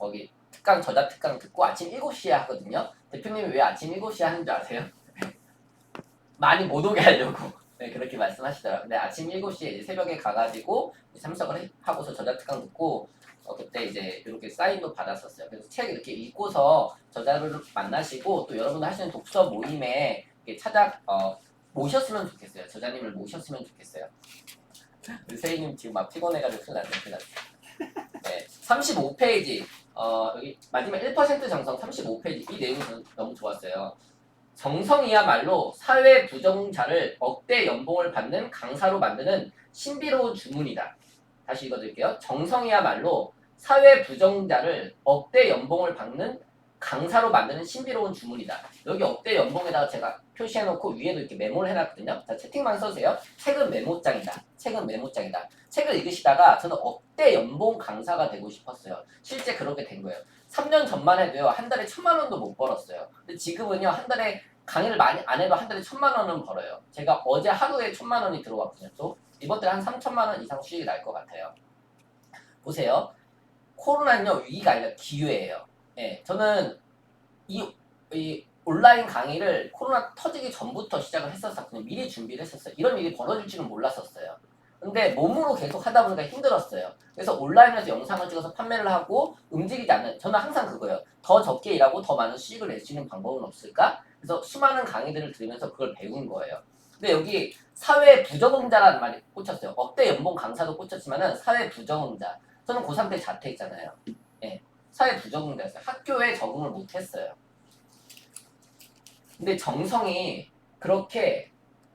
거기 특강 저자 특강 듣고 아침 7시에 하거든요. 대표님이 왜 아침 7시에 하는 줄 아세요? 많이 못 오게 하려고. 네, 그렇게 말씀하시더라고요. 근데 아침 7시에 이제 새벽에 가가지고 참석을 하고서 저자 특강 듣고 그때 이제 이렇게 사인도 받았었어요. 그래서 책 이렇게 읽고서 저자를 만나시고 또 여러분들 하시는 독서 모임에 모셨으면 좋겠어요. 저자님을 모셨으면 좋겠어요. 세희님 지금 막 피곤해가지고 큰일 났네. 네, 35페이지 여기 마지막 1% 정성 35페이지 이 내용이 저는 너무 좋았어요. 정성이야말로 사회 부정자를 억대 연봉을 받는 강사로 만드는 신비로운 주문이다. 다시 읽어드릴게요. 정성이야말로 사회 부정자를 억대 연봉을 받는 강사로 만드는 신비로운 주문이다. 여기 억대 연봉에다가 제가 표시해놓고 위에도 이렇게 메모를 해놨거든요. 자, 채팅만 써주세요. 책은 메모장이다. 책은 메모장이다. 책을 읽으시다가 저는 억대 연봉 강사가 되고 싶었어요. 실제 그렇게 된 거예요. 3년 전만 해도요. 한 달에 1,000만 원도 못 벌었어요. 근데 지금은요. 한 달에 강의를 많이 안 해도 한 달에 1,000만 원은 벌어요. 제가 어제 하루에 1,000만 원이 들어왔거든요. 또 이번 달에 한 3,000만 원 이상 수익이 날 것 같아요. 보세요. 코로나는요. 위기가 아니라 기회예요. 예, 저는 이 온라인 강의를 코로나 터지기 전부터 시작을 했었거든요. 미리 준비를 했었어요. 이런 일이 벌어질 줄은 몰랐었어요. 근데 몸으로 계속 하다 보니까 힘들었어요. 그래서 온라인에서 영상을 찍어서 판매를 하고 움직이지 않는, 저는 항상 그거예요. 더 적게 일하고 더 많은 수익을 낼 수 있는 방법은 없을까? 그래서 수많은 강의들을 들으면서 그걸 배운 거예요. 근데 여기 사회 부적응자라는 말이 꽂혔어요. 억대 연봉 강사도 꽂혔지만은 사회 부적응자. 저는 고3 때 자퇴했잖아요. 예, 사회 부적응자였어요. 학교에 적응을 못했어요. 근데 정성이 그렇게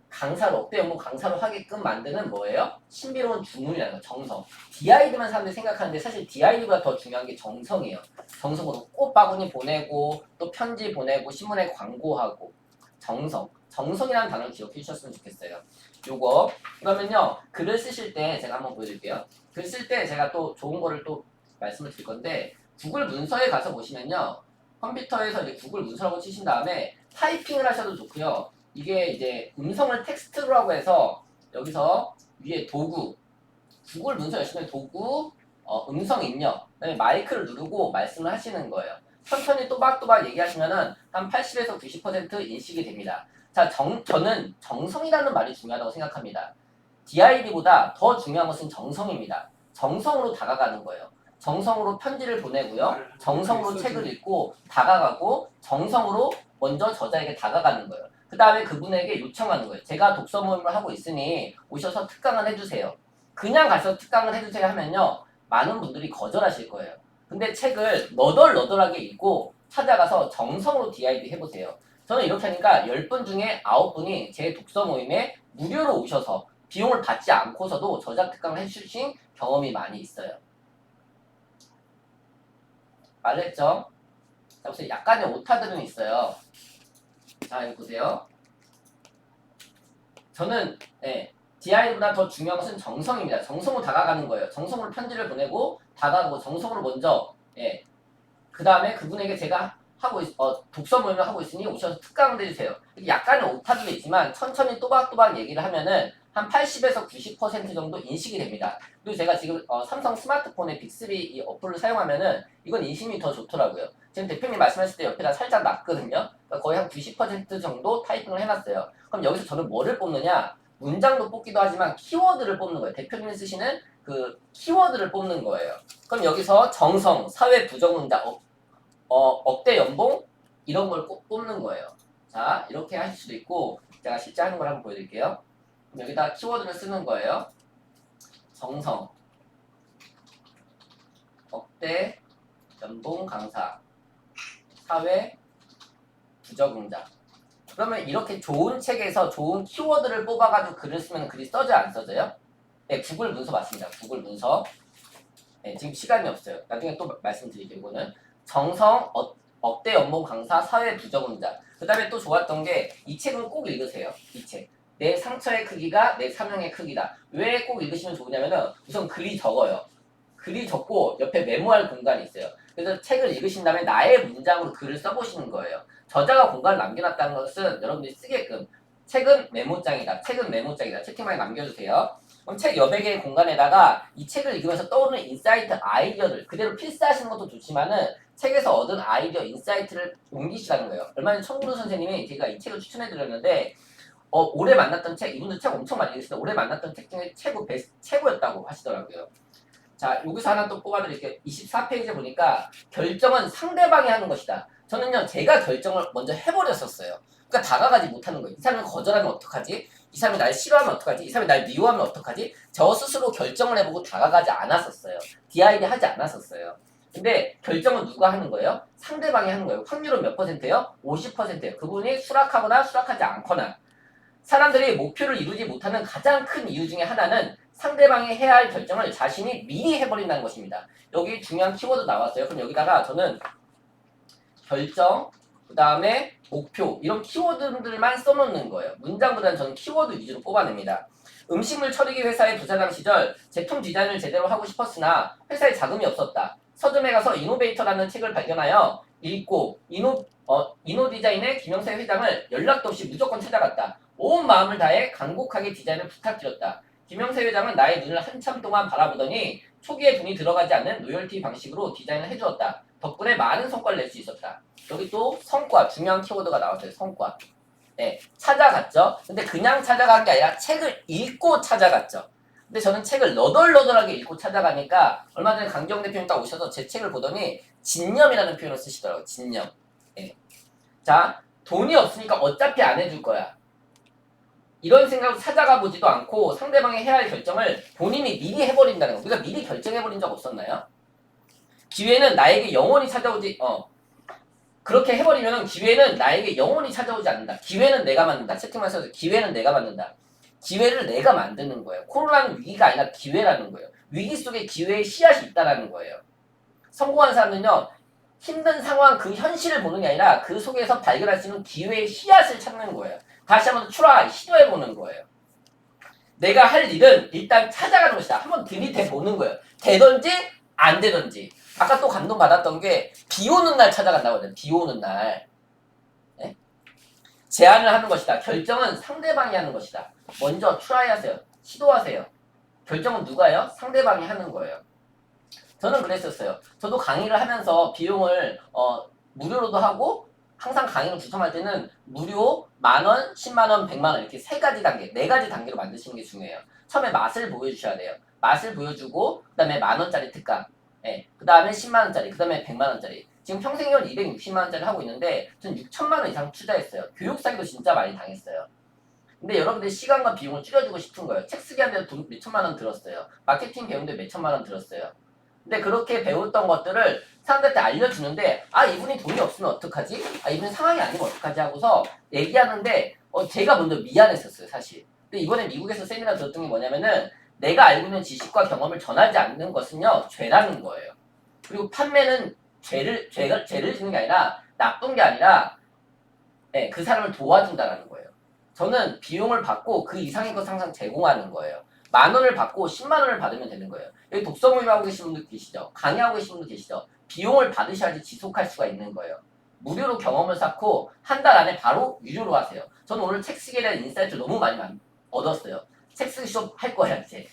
강사로 억대 연봉 강사로 하게끔 만드는 뭐예요? 신비로운 주문이라는 거. 정성. DID만 사람들이 생각하는데 사실 DID보다 더 중요한 게 정성이에요. 정성으로 꽃바구니 보내고 또 편지 보내고 신문에 광고하고 정성. 정성이라는 단어를 기억해 주셨으면 좋겠어요. 요거 그러면요 글을 쓰실 때 제가 한번 보여드릴게요. 글 쓸 때 제가 또 좋은 거를 또 말씀을 드릴 건데 구글 문서에 가서 보시면요 컴퓨터에서 이제 구글 문서라고 치신 다음에 타이핑을 하셔도 좋고요. 이게 이제 음성을 텍스트라고 해서 여기서 위에 도구, 구글 문서 열시면 도구, 음성 입력, 그다음에 마이크를 누르고 말씀을 하시는 거예요. 천천히 또박또박 얘기하시면은 한 80에서 90% 인식이 됩니다. 자, 저는 정성이라는 말이 중요하다고 생각합니다. DID보다 더 중요한 것은 정성입니다. 정성으로 다가가는 거예요. 정성으로 편지를 보내고요. 정성으로 책을 읽고 다가가고 정성으로 먼저 저자에게 다가가는 거예요. 그 다음에 그분에게 요청하는 거예요. 제가 독서 모임을 하고 있으니 오셔서 특강을 해주세요. 그냥 가서 특강을 해주세요 하면요. 많은 분들이 거절하실 거예요. 근데 책을 너덜너덜하게 읽고 찾아가서 정성으로 DID 해보세요. 저는 이렇게 하니까 10분 중에 9분이 제 독서 모임에 무료로 오셔서 비용을 받지 않고서도 저자 특강을 해주신 경험이 많이 있어요. 말했죠? 자, 보세요. 약간의 오타들은 있어요. 자, 이거 보세요. 저는 DI보다 더 중요한 것은 정성입니다. 정성으로 다가가는 거예요. 정성으로 편지를 보내고 다가가고 정성으로 먼저 그 다음에 그분에게 제가 독서 모임을 하고 있으니 오셔서 특강을 해주세요. 약간의 오타도 있지만 천천히 또박또박 얘기를 하면은 한 80에서 90% 정도 인식이 됩니다. 그리고 제가 지금 삼성 스마트폰의 빅3 이 어플을 사용하면은 이건 인식이 더 좋더라고요. 지금 대표님 말씀하실 때 옆에다 살짝 놨거든요. 그러니까 거의 한 90% 정도 타이핑을 해놨어요. 그럼 여기서 저는 뭐를 뽑느냐? 문장도 뽑기도 하지만 키워드를 뽑는 거예요. 대표님이 쓰시는 그 키워드를 뽑는 거예요. 그럼 여기서 정성, 사회 부정응자, 억대 연봉 이런 걸 꼭 뽑는 거예요. 자, 이렇게 하실 수도 있고 제가 실제 하는 걸 한번 보여드릴게요. 그럼 여기다 키워드를 쓰는 거예요. 정성, 억대 연봉 강사, 사회 부적응자. 그러면 이렇게 좋은 책에서 좋은 키워드를 뽑아가지고 글을 쓰면 글이 써져요, 안 써져요? 네, 구글 문서 맞습니다. 구글 문서. 네, 지금 시간이 없어요. 나중에 또 말씀드릴게요. 이거는 정성, 억대 연봉 강사, 사회 부적응자. 그 다음에 또 좋았던 게 이 책은 꼭 읽으세요. 이 책. 내 상처의 크기가 내 사명의 크기다. 왜 꼭 읽으시면 좋으냐면은 우선 글이 적어요. 글이 적고 옆에 메모할 공간이 있어요. 그래서 책을 읽으신 다음에 나의 문장으로 글을 써보시는 거예요. 저자가 공간을 남겨놨다는 것은 여러분들이 쓰게끔 책은 메모장이다. 책은 메모장이다. 채팅방에 남겨주세요. 그럼 책 여백 개의 공간에다가 이 책을 읽으면서 떠오르는 인사이트 아이디어들 그대로 필사하시는 것도 좋지만은 책에서 얻은 아이디어 인사이트를 옮기시라는 거예요. 얼마 전에 청구루 선생님이 제가 이 책을 추천해드렸는데 올해 만났던 책, 이분도 책 엄청 많이 읽으시는데 올해 만났던 책 중에 최고였다고 하시더라고요. 자, 여기서 하나 또 뽑아드릴게요. 24페이지 보니까 결정은 상대방이 하는 것이다. 저는요, 제가 결정을 먼저 해버렸었어요. 그러니까 다가가지 못하는 거예요. 이 사람이 거절하면 어떡하지? 이 사람이 날 싫어하면 어떡하지? 이 사람이 날 미워하면 어떡하지? 저 스스로 결정을 해보고 다가가지 않았었어요. DID 하지 않았었어요. 근데 결정은 누가 하는 거예요? 상대방이 하는 거예요. 확률은 몇 %예요? 50%예요. 그분이 수락하거나 수락하지 않거나. 사람들이 목표를 이루지 못하는 가장 큰 이유 중에 하나는 상대방이 해야 할 결정을 자신이 미리 해버린다는 것입니다. 여기 중요한 키워드 나왔어요. 그럼 여기다가 저는 결정, 그 다음에 목표 이런 키워드들만 써놓는 거예요. 문장보다는 저는 키워드 위주로 뽑아냅니다. 음식물 처리기 회사의 부사장 시절 제품 디자인을 제대로 하고 싶었으나 회사에 자금이 없었다. 서점에 가서 이노베이터라는 책을 발견하여 읽고 이노 디자인의 김영세 회장을 연락도 없이 무조건 찾아갔다. 온 마음을 다해 간곡하게 디자인을 부탁드렸다. 김영세 회장은 나의 눈을 한참 동안 바라보더니 초기에 돈이 들어가지 않는 로열티 방식으로 디자인을 해주었다. 덕분에 많은 성과를 낼 수 있었다. 여기 또 성과, 중요한 키워드가 나왔어요. 성과. 네, 찾아갔죠. 근데 그냥 찾아간 게 아니라 책을 읽고 찾아갔죠. 근데 저는 책을 너덜너덜하게 읽고 찾아가니까 얼마 전에 강정 대표님 딱 오셔서 제 책을 보더니 진념이라는 표현을 쓰시더라고요. 진념. 네. 자, 돈이 없으니까 어차피 안 해줄 거야. 이런 생각으로 찾아가 보지도 않고 상대방이 해야 할 결정을 본인이 미리 해버린다는 거. 우리가 미리 결정해버린 적 없었나요? 기회는 나에게 영원히 찾아오지, 그렇게 해버리면 기회는 나에게 영원히 찾아오지 않는다. 기회는 내가 만든다. 채팅만 써서 기회는 내가 만든다. 기회를 내가 만드는 거예요. 코로나는 위기가 아니라 기회라는 거예요. 위기 속에 기회의 씨앗이 있다라는 거예요. 성공한 사람은요, 힘든 상황 그 현실을 보는 게 아니라 그 속에서 발견할 수 있는 기회의 씨앗을 찾는 거예요. 다시 한번 트라이, 시도해보는 거예요. 내가 할 일은 일단 찾아가는 것이다. 한번 들이대보는 거예요. 되든지 안 되든지. 아까 또 감동받았던 게 비 오는 날 찾아간다고 하거든요. 비 오는 날. 네? 제안을 하는 것이다. 결정은 상대방이 하는 것이다. 먼저 트라이 하세요. 시도하세요. 결정은 누가 해요? 상대방이 하는 거예요. 저는 그랬었어요. 저도 강의를 하면서 비용을 무료로도 하고 항상 강의를 구성할 때는 무료, 10,000원, 100,000원, 100,000원 이렇게 세 가지 단계, 네 가지 단계로 만드시는 게 중요해요. 처음에 맛을 보여주셔야 돼요. 맛을 보여주고 그 다음에 10,000원짜리 특강, 네. 그 다음에 100,000원짜리, 그 다음에 100,000원짜리. 지금 평생이원 260만원짜리 하고 있는데 전 6,000만원 이상 투자했어요. 교육 사기도 진짜 많이 당했어요. 근데 여러분들 시간과 비용을 줄여주고 싶은 거예요. 책 쓰기 하는데 돈 몇천만원 들었어요. 마케팅 배우는데 몇천만원 들었어요. 근데 그렇게 배웠던 것들을 사람들한테 알려주는데 이분이 돈이 없으면 어떡하지? 이분 상황이 아니면 어떡하지? 하고서 얘기하는데 제가 먼저 미안했었어요. 사실. 근데 이번에 미국에서 세미나 들었던 게 뭐냐면은 내가 알고 있는 지식과 경험을 전하지 않는 것은요 죄라는 거예요. 그리고 판매는 죄를 짓는 게 아니라 나쁜 게 아니라 그 사람을 도와준다라는 거예요. 저는 비용을 받고 그 이상의 것을 항상 제공하는 거예요. 10,000원을 받고 100,000원을 받으면 되는 거예요. 여기 독서 모임하고 계신 분들 계시죠? 강의하고 계신 분들 계시죠? 비용을 받으셔야지 지속할 수가 있는 거예요. 무료로 경험을 쌓고 한 달 안에 바로 유료로 하세요. 저는 오늘 책 쓰기에 대한 인사이트를 너무 많이 얻었어요. 책 쓰기 수업 할 거예요, 이제.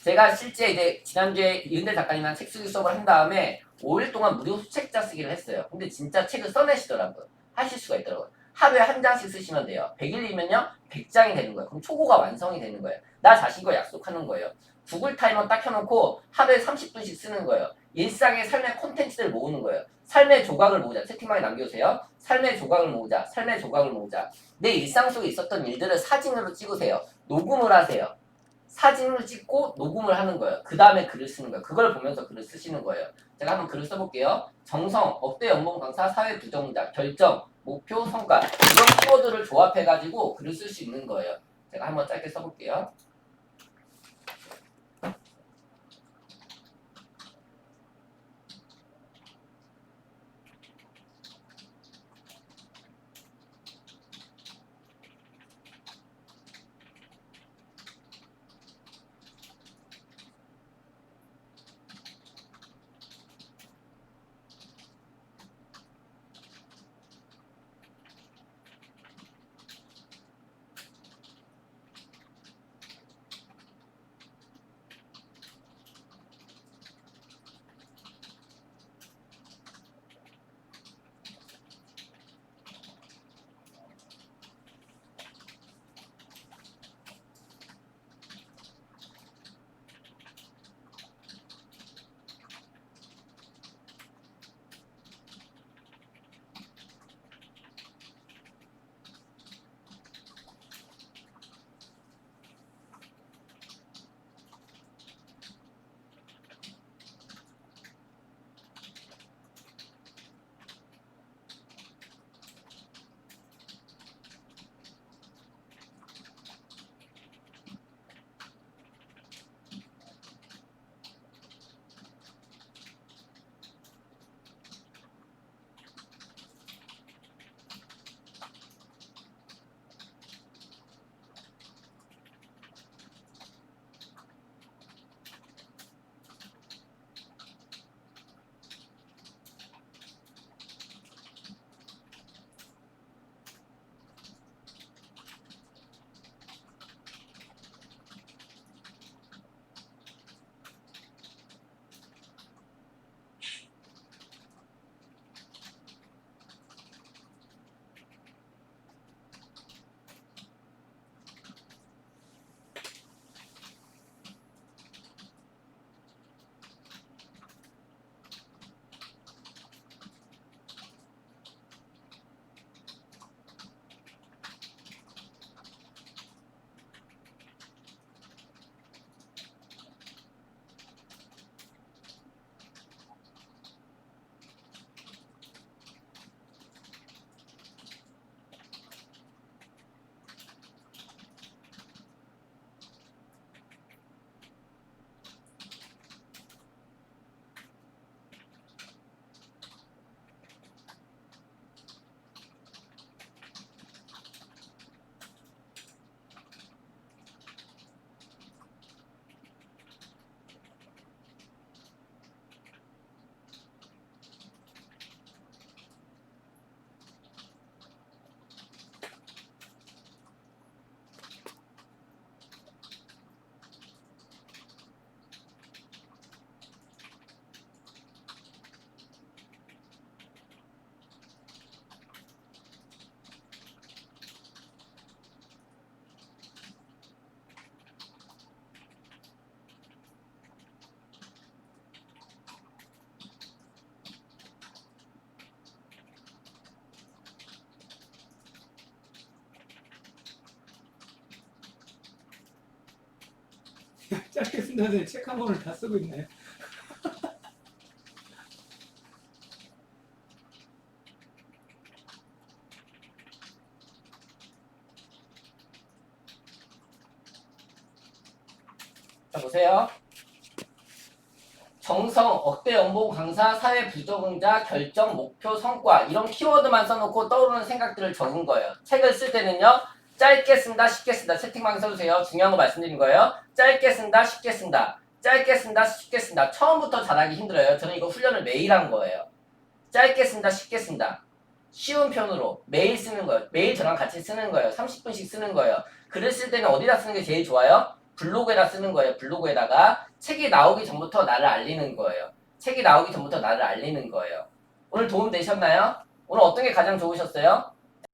제가 실제 이제 지난주에 이은대 작가님이랑 책 쓰기 수업을 한 다음에 5일 동안 무료 수책자 쓰기를 했어요. 근데 진짜 책을 써내시더라고요. 하실 수가 있더라고요. 하루에 한 장씩 쓰시면 돼요. 100일이면요 100장이 되는 거예요. 그럼 초고가 완성이 되는 거예요. 나 자신과 약속하는 거예요. 구글 타이머 딱 켜놓고 하루에 30분씩 쓰는 거예요. 일상의 삶의 콘텐츠를 모으는 거예요. 삶의 조각을 모으자. 채팅방에 남겨주세요. 삶의 조각을 모으자. 삶의 조각을 모으자. 내 일상 속에 있었던 일들을 사진으로 찍으세요. 녹음을 하세요. 사진을 찍고 녹음을 하는 거예요. 그 다음에 글을 쓰는 거예요. 그걸 보면서 글을 쓰시는 거예요. 제가 한번 글을 써볼게요. 정성, 억대 연봉 강사, 사회 부정자, 결정, 목표, 성과 이런 키워드를 조합해가지고 글을 쓸 수 있는 거예요. 제가 한번 짧게 써볼게요. 짧게 쓴다는데 책 한 권을 다 쓰고 있네. 자 보세요. 정성, 억대 연봉 강사, 사회 부적응자, 결정, 목표, 성과 이런 키워드만 써놓고 떠오르는 생각들을 적은 거예요. 책을 쓸 때는요. 짧게 쓴다, 쉽게 쓴다. 채팅방에 써주세요. 중요한 거 말씀드린 거예요. 짧게 쓴다, 쉽게 쓴다. 짧게 쓴다, 쉽게 쓴다. 처음부터 잘하기 힘들어요. 저는 이거 훈련을 매일 한 거예요. 짧게 쓴다, 쉽게 쓴다. 쉬운 편으로 매일 쓰는 거예요. 매일 저랑 같이 쓰는 거예요. 30분씩 쓰는 거예요. 글을 쓸 때는 어디다 쓰는 게 제일 좋아요? 블로그에다 쓰는 거예요. 블로그에다가 책이 나오기 전부터 나를 알리는 거예요. 책이 나오기 전부터 나를 알리는 거예요. 오늘 도움 되셨나요? 오늘 어떤 게 가장 좋으셨어요?